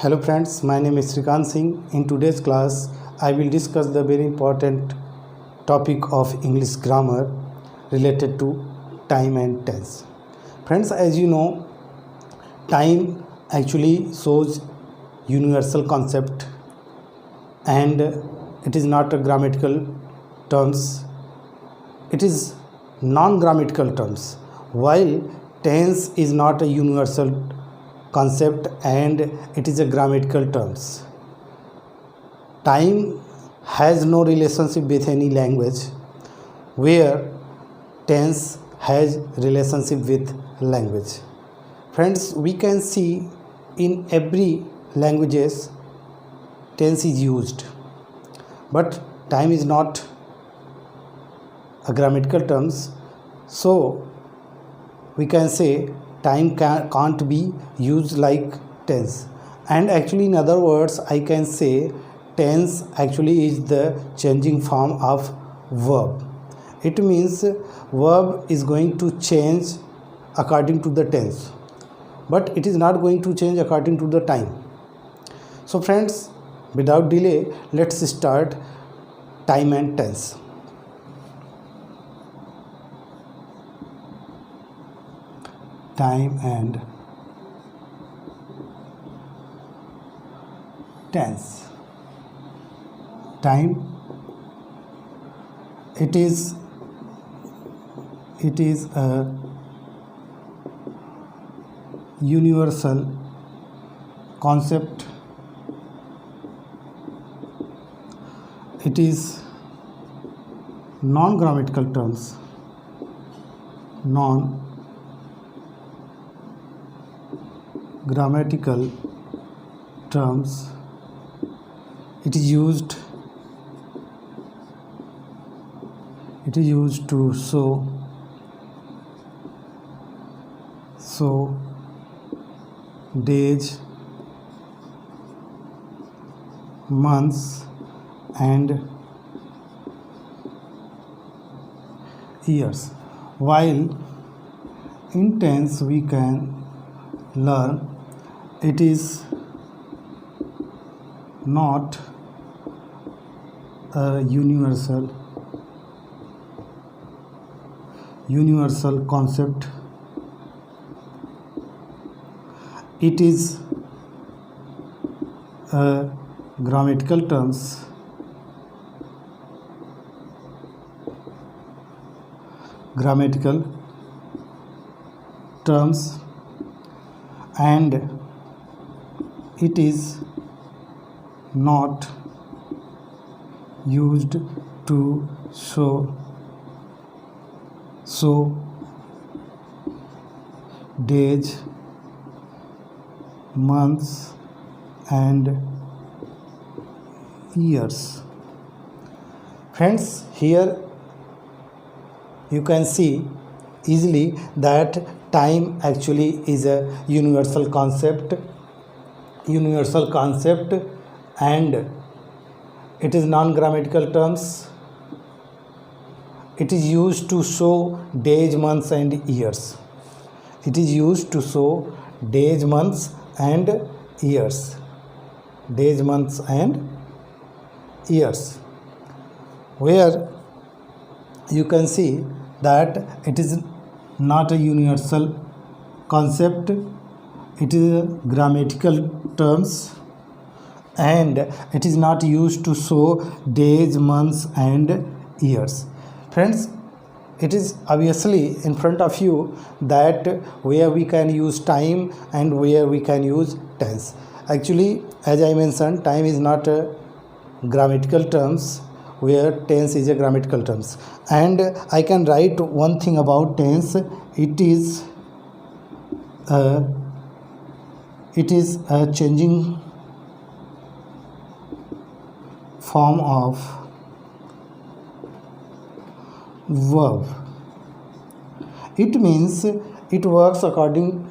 Hello friends, my name is Srikant Singh. In today's class, I will discuss the very important topic of English grammar related to time and tense. Friends, as you know, time actually shows universal concept and it is not a grammatical terms. It is non-grammatical terms. While tense is not a universal concept and it is a grammatical terms. Time has no relationship with any language, where tense has relationship with language. Friends, we can see in every languages tense is used, but time is not a grammatical terms, so we can say time can't be used like tense. And actually, in other words, I can say tense actually is the changing form of verb. It means verb is going to change according to the tense, but it is not going to change according to the time. So friends, without delay, let's start time and tense. Time and tense. Time, it is a universal concept. It is non-grammatical terms. Non-grammatical terms. It is used to show days, months and years. While in tense we can learn it is not a universal concept. It is a grammatical terms. And it is not used to show days, months and years. Friends, here you can see easily that time actually is a universal concept and it is non-grammatical terms. It is used to show days, months and years. It is used to show days, months and years. Days, months and years. Where you can see that it is not a universal concept. It is a grammatical terms and it is not used to show days, months and years. Friends, it is obviously in front of you that where we can use time and where we can use tense. Actually, as I mentioned, time is not a grammatical terms, where tense is a grammatical terms. And I can write one thing about tense. It is a changing form of verb. It means it works according.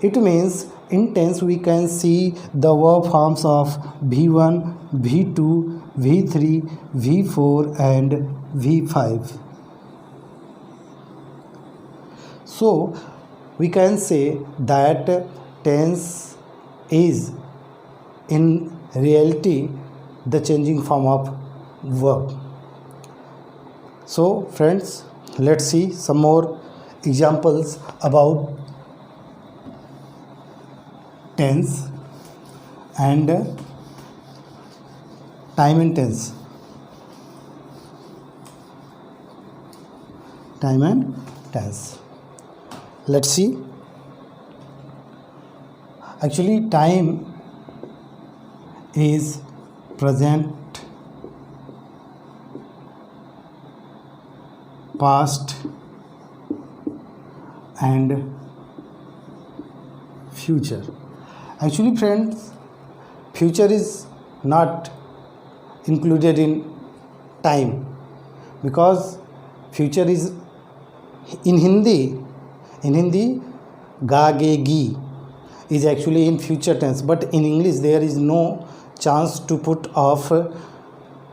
It means in tense we can see the verb forms of V1, V2, V3, V4 and V5. So we can say that tense is in reality the changing form of verb. So friends, let's see some more examples about tense and time and tense. Time and tense. Let's see. Actually, time is present, past and future. Actually friends, future is not included in time, because future is in Hindi ga ge gi is actually in future tense, but in English there is no chance to put of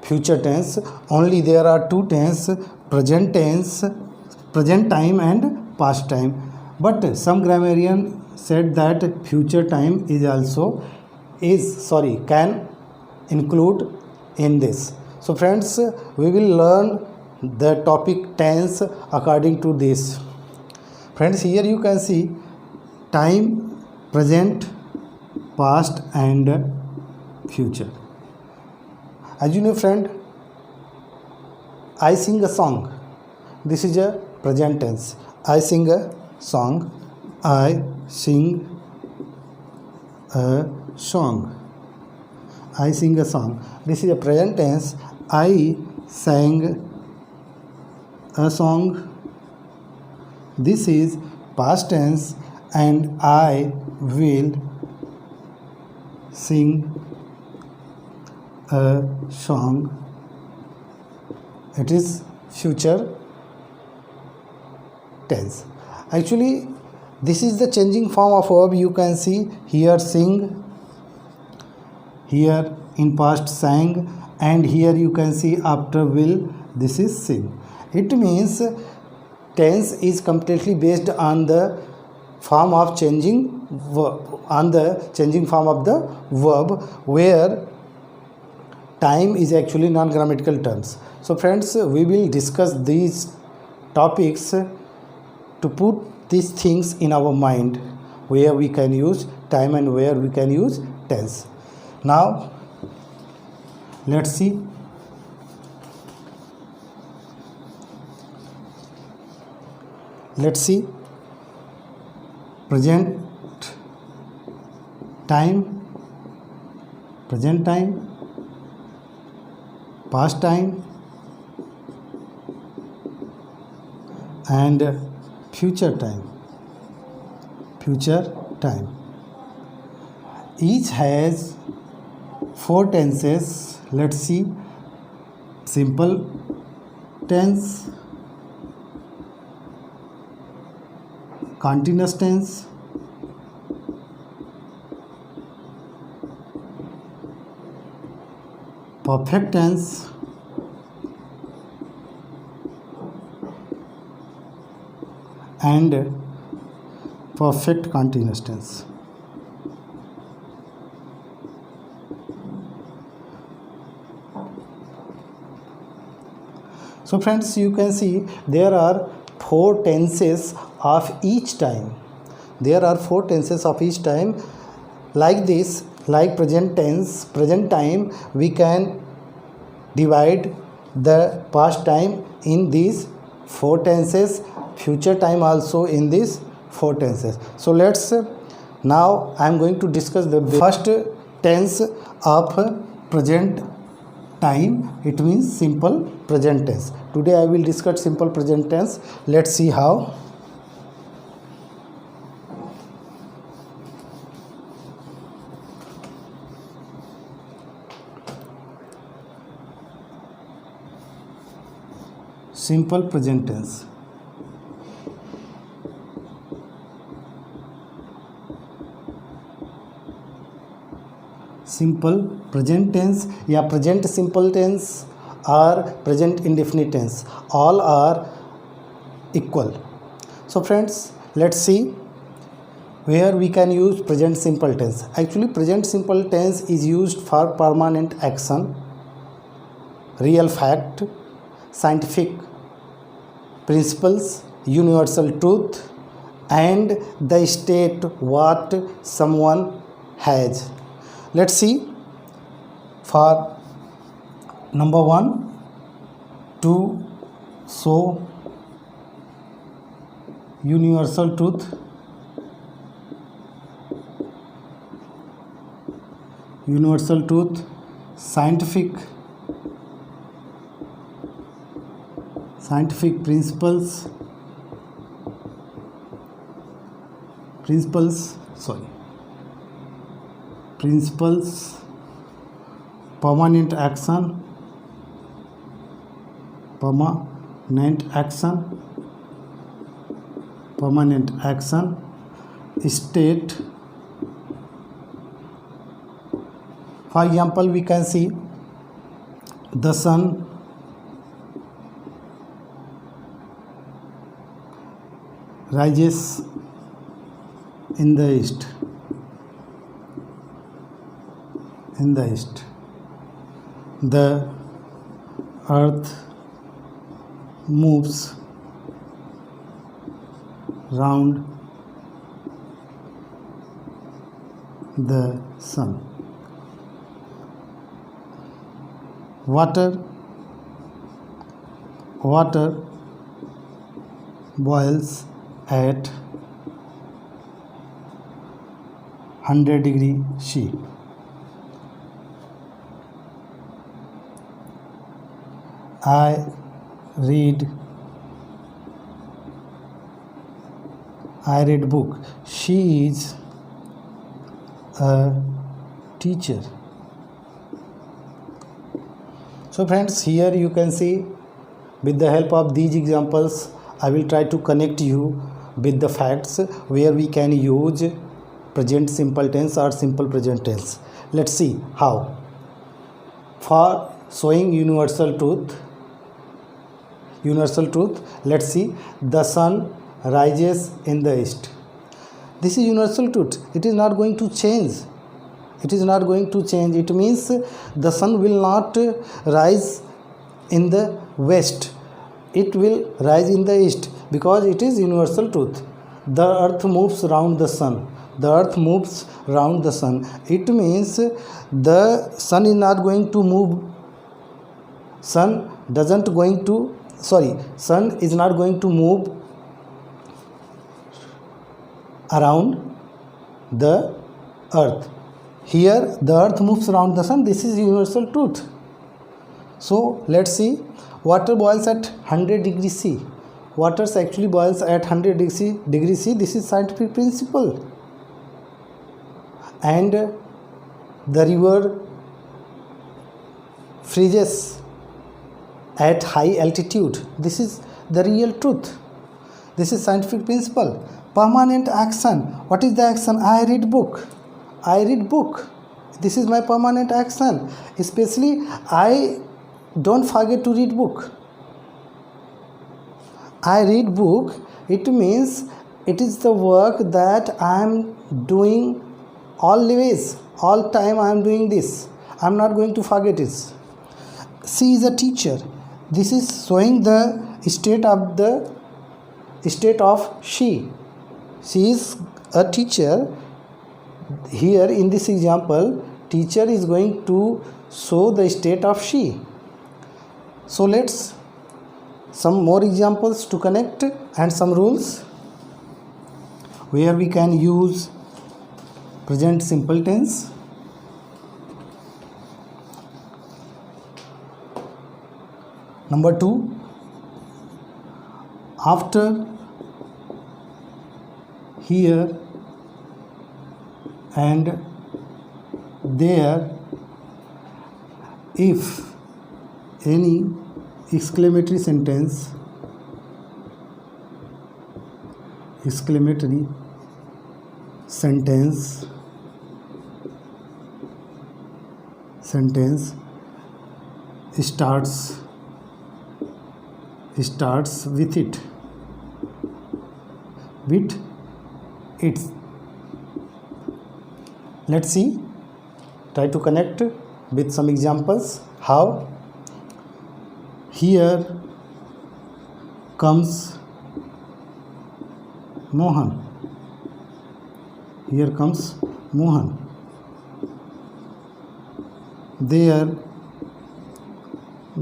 future tense. Only there are two tense, present time and past time. But some grammarian said that future time is also can include in this. So friends, we will learn the topic tense according to this. Friends, here you can see time, present, past and future. As you know friend, I sing a song. This is a present tense. I sing a song. I sing a song. I sing a song. This is a present tense. I sang a song. This is past tense, and I will sing a song. It is future tense. Actually, this is the changing form of verb. You can see here sing, here in past sang, and here you can see after will, this is sing. It means tense is completely based on the form of changing verb, on the changing form of the verb, where time is actually non-grammatical terms. So friends, we will discuss these topics to put these things in our mind, where we can use time and where we can use tense. Now let's see. Let's see present time, past time and future time. Each has 4 tenses. Let's see. Simple tense, continuous tense, perfect tense, and perfect continuous tense. So friends, you can see there are 4 tenses of each time. Like this, like present time, we can divide the past time in these 4 tenses, future time also in these 4 tenses. So let's now I am going to discuss the first tense of present time. It means simple present tense. Today I will discuss simple present tense. Let's see how. Simple present tense. Simple present tense या present simple tense or present indefinite tense, all are equal. So friends, let's see. where we can use present simple tense. Actually, present simple tense is used for permanent action, real fact, scientific principles, universal truth, and the state what someone has. Let's see. For number 1, to show universal truth, scientific principles, permanent action, state. For example, we can see the sun rises in the east. The earth moves round the sun. Water boils at 100 degrees C. I read book. She is a teacher. So friends, here you can see, with the help of these examples, I will try to connect you with the facts where we can use present simple tense or simple present tense. Let's see how. For showing universal truth, let's see, the sun rises in the east. This is universal truth. It is not going to change. It means the sun will not rise in the west. It will rise in the east because it is universal truth. The earth moves around the sun. It means the sun is not going to move. Sun is not going to move around the earth. Here the earth moves around the sun. This is universal truth. So let's see. Water boils at 100 degrees C. Water actually boils at 100 degrees C. This is scientific principle. And the river freezes at high altitude. This is the real truth. This is scientific principle. Permanent action. What is the action? I read book. This is my permanent action. Especially, I don't forget to read book. I read book. It means it is the work that I am doing always. All time I am doing this. I am not going to forget it. She is a teacher. This is showing the state of she. She is a teacher. Here in this example, teacher is going to show the state of she. So let's some more examples to connect and some rules where we can use present simple tense. Number 2, after, here, and there, if any exclamatory sentence, starts with its, Let's see. Try to connect with some examples. How? Here comes Mohan. Here comes Mohan. There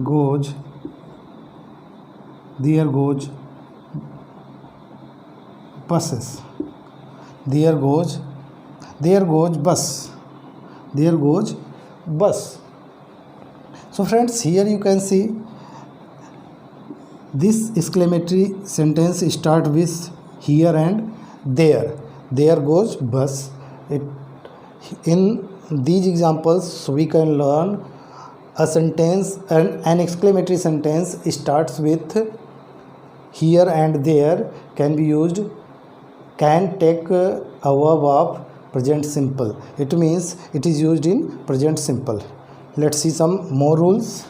goes buses. There goes bus. There goes bus. So friends, here you can see this exclamatory sentence start with here and there. There goes bus. In these examples we can learn a sentence and an exclamatory sentence starts with here and there can be used, can take a verb of present simple. It means it is used in present simple. Let's see some more rules.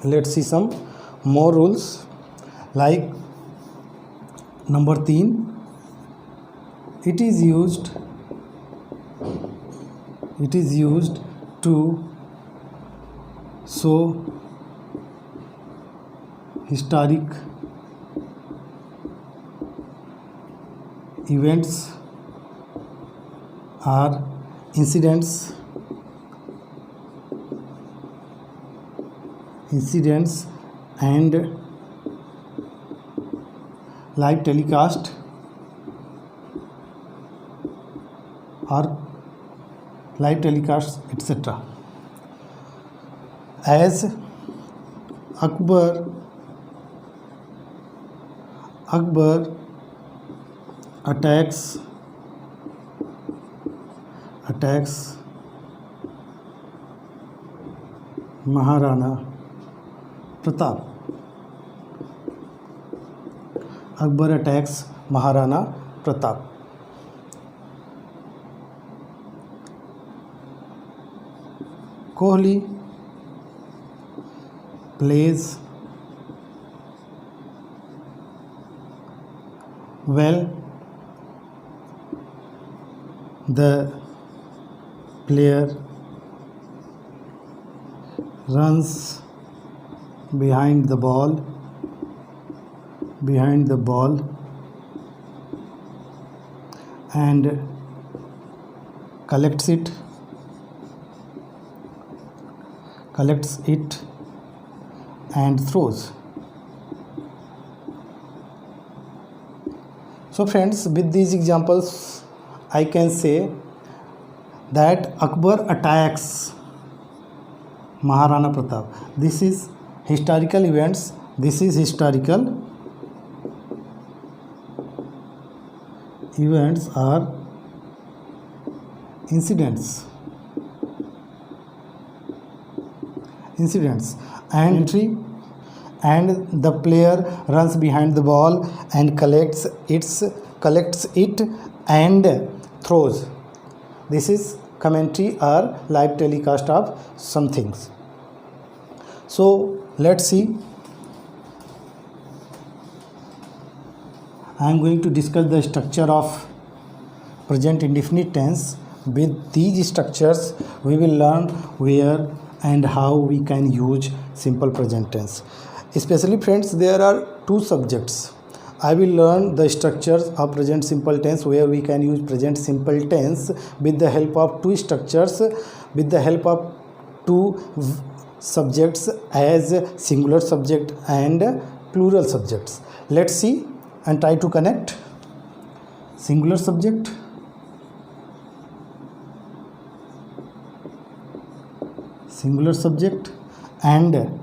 Let's see some more rules, like number 3. It is used to show historic events or incidents and live telecast or live telecasts, etc. As Akbar attacks Maharana Pratap. Akbar attacks Maharana Pratap. Kohli plays well. The player runs behind the ball and collects it and throws. So friends, with these examples I can say that Akbar attacks Maharana Pratap. This is historical events. This is historical events or incidents and the player runs behind the ball and collects it and throws. This is commentary or live telecast of some things. So let's see. I am going to discuss the structure of present indefinite tense. With these structures we will learn where and how we can use simple present tense. Especially friends, there are two subjects. I will learn the structures of present simple tense, where we can use present simple tense with the help of two structures, with the help of two subjects as singular subject and plural subjects. Let's see and try to connect singular subject, and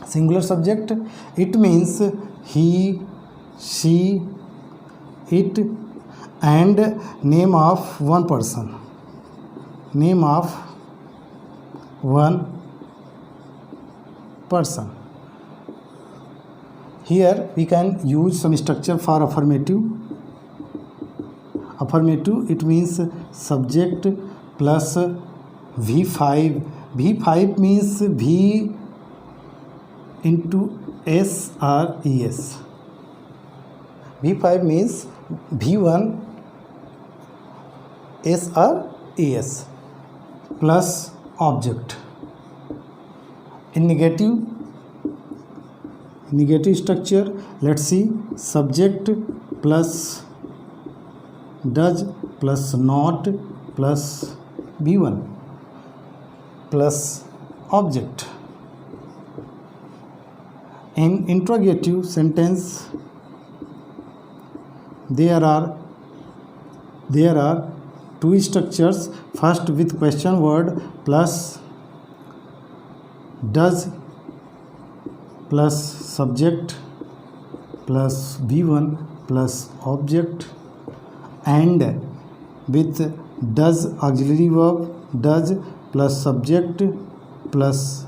singular subject. It means he, she, it, and name of one person. Here we can use some structure for affirmative. It means subject plus V5. V5 means V into SRES. V5 means V1 SRES plus object. In negative structure, let's see, subject plus does plus not plus V1 plus object. In interrogative sentence, there are two structures. First with question word plus does plus subject plus V1 plus object, and with does auxiliary verb, does plus subject plus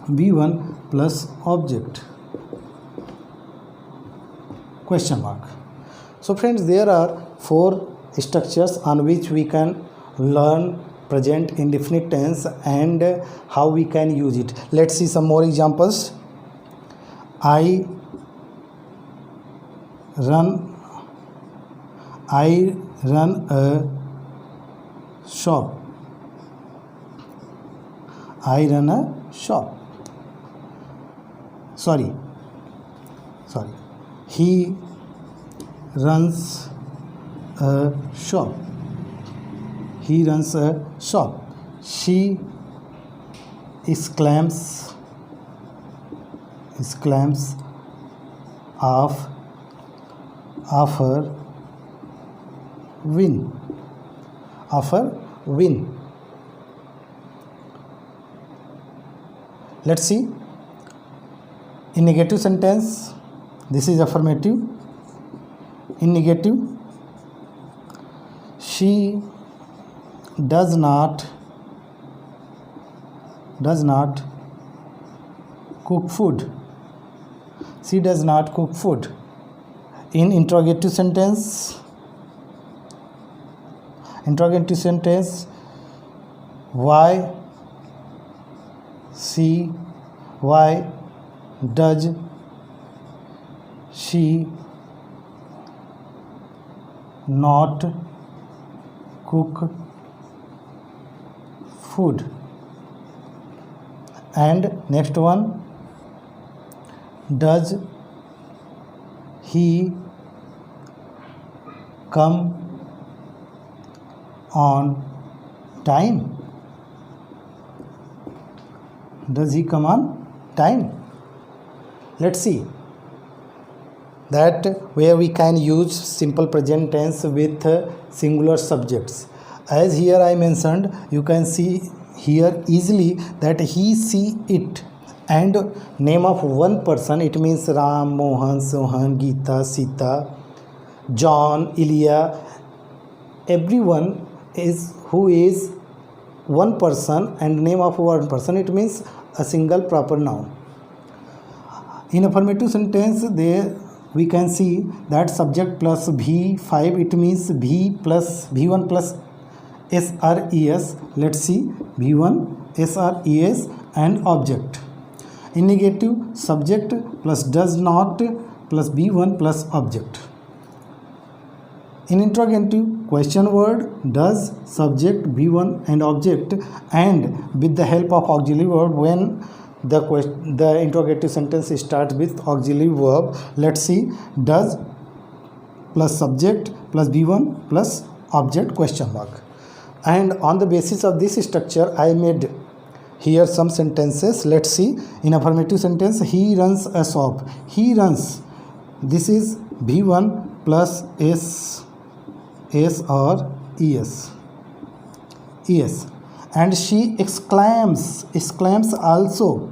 V1 plus object, question mark. So friends, there are four structures on which we can learn present indefinite tense and how we can use it. Let's see some more examples. I run a shop. I run a shop. Sorry. He runs a shop. He runs a shop. She exclaims of her win. Let's see. In negative sentence, this is affirmative. In negative, she does not cook food. She does not cook food. In interrogative sentence, why does she not cook food? And next one, does he come on time? Does he come on time? Let's see that where we can use simple present tense with singular subjects. As here I mentioned, you can see here easily that he, she, it, and name of one person. It means Ram, Mohan, Sohan, Geeta, Sita, John, Ilya. Everyone who is one person and name of one person. It means a single proper noun. In affirmative sentence, there we can see that subject plus V5, it means V1 plus SRES. Let's see, V1 SRES and object. In negative, subject plus does not plus V1 plus object. In interrogative, question word, does, subject, V1 and object, and with the help of auxiliary verb when the interrogative sentence starts with auxiliary verb. Let's see, does plus subject plus V1 plus object, question mark. And on the basis of this structure, I made here some sentences. Let's see. In affirmative sentence, he runs a shop. He runs. This is V1 plus S or ES. And she exclaims also.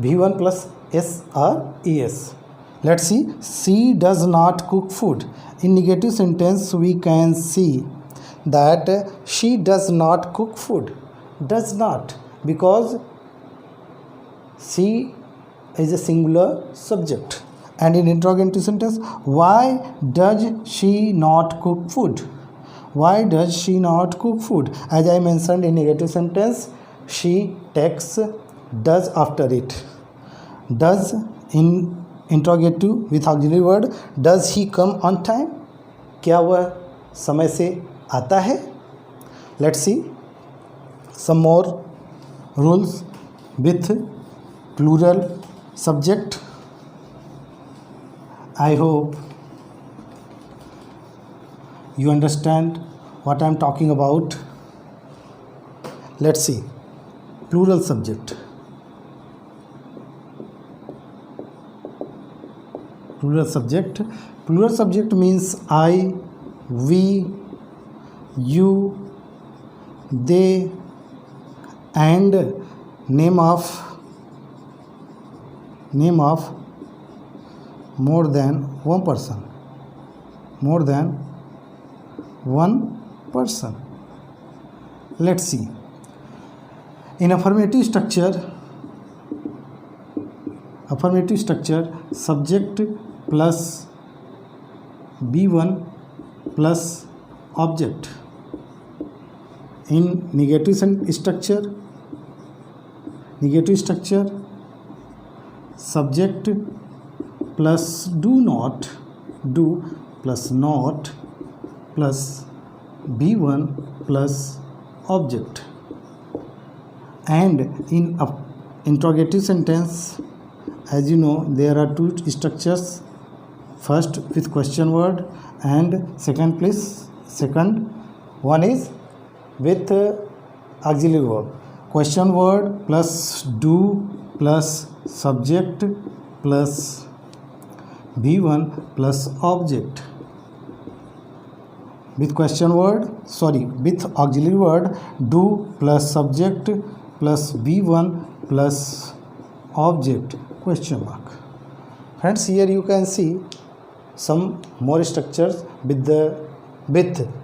V1 plus S or ES. Let's see. She does not cook food. In negative sentence, we can see that she does not cook food. Does not, because she is a singular subject. And in interrogative sentence, why does she not cook food? Why does she not cook food? As I mentioned in negative sentence, she takes does after it. does in interrogative with auxiliary word, does he come on time? क्या वह समय से आता है? Let's see some more rules with plural subject. I hope you understand what I am talking about. Let's see plural subject. Plural subject means I, we, you, they, and name of more than one person. Let's see. In affirmative structure, subject plus B1 plus object. In negative structure, subject plus do plus not plus B1 plus object. And in interrogative sentence, as you know, there are two structures. First with question word, and second one is with auxiliary verb. Question word plus do plus subject plus B1 plus object. With with auxiliary word, do plus subject plus B1 plus object question mark. Friends, here you can see some more structures with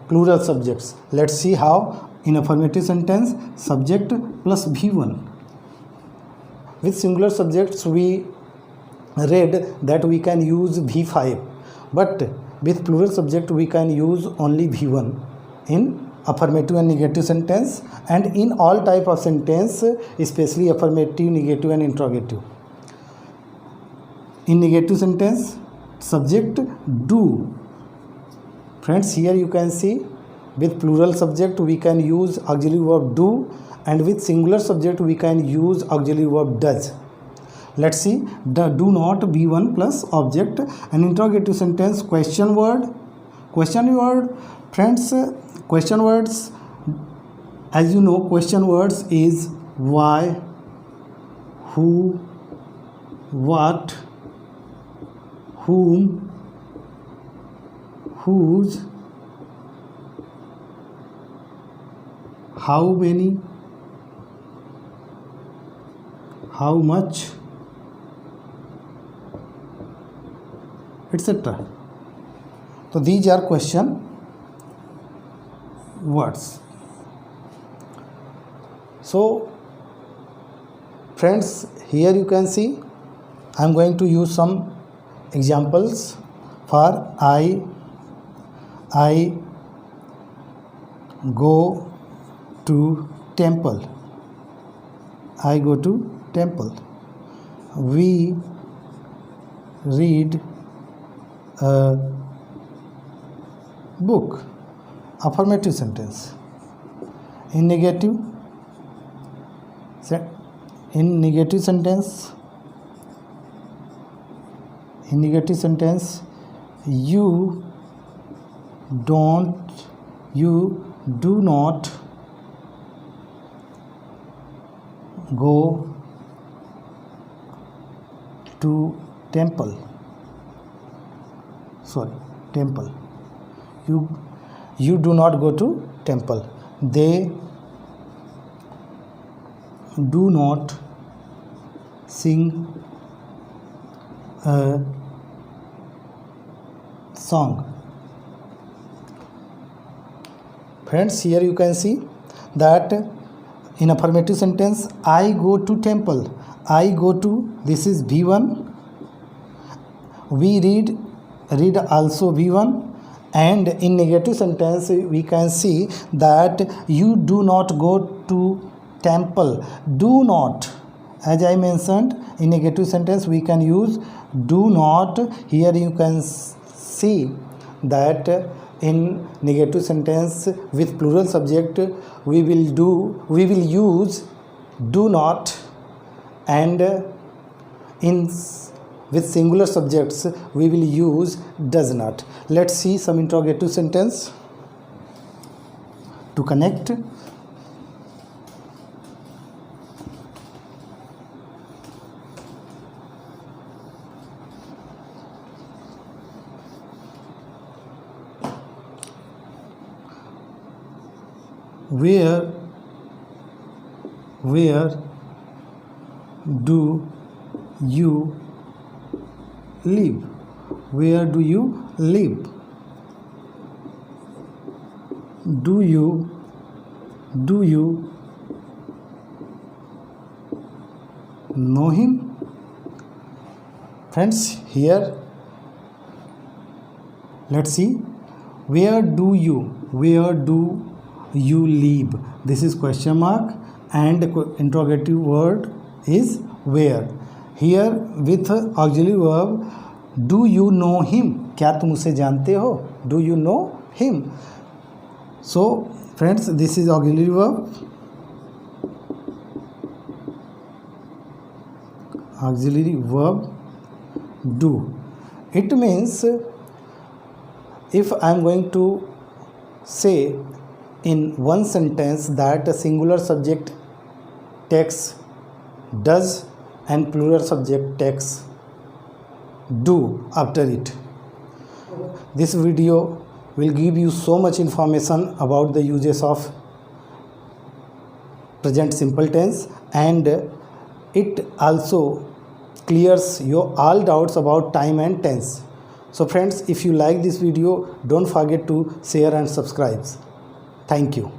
plural subjects. Let's see how. In affirmative sentence, subject plus B1. With singular subjects, we read that we can use V5, but with plural subject we can use only V1 in affirmative and negative sentence, and in all type of sentence, especially affirmative, negative and interrogative. In negative sentence, subject do. Friends, here you can see with plural subject we can use auxiliary verb do, and with singular subject we can use auxiliary verb does. Let's see the do not B1 plus object. An interrogative sentence, question word. Friends, question words, as you know, question words is why, who, what, whom, whose, how many, how much, etc. So these are question words. So friends, here you can see I am going to use some examples for I go to temple. I go to temple. We read a book. Affirmative sentence. In negative sentence, you do not go to temple. You do not go to temple. They do not sing a song. Friends, here you can see that in affirmative sentence, I go to temple. I go to, this is V1. We read also V1. And in negative sentence, we can see that you do not go to temple. Do not, as I mentioned, in negative sentence we can use do not. Here you can see that in negative sentence with plural subject we will use do not, and with singular subjects we will use does not. Let's see some interrogative sentence to connect. Where do you live? Where do you live? Do you know him? Friends, here let's see, where do you live? This is question mark and interrogative word is where. Here with auxiliary verb, do you know him? क्या तुम उसे जानते हो? Do you know him? So friends, this is auxiliary verb. Auxiliary verb do. It means if I am going to say in one sentence that a singular subject takes does and plural subject takes do after it. This video will give you so much information about the uses of present simple tense, and it also clears your all doubts about time and tense. So friends, if you like this video, don't forget to share and subscribe. Thank you.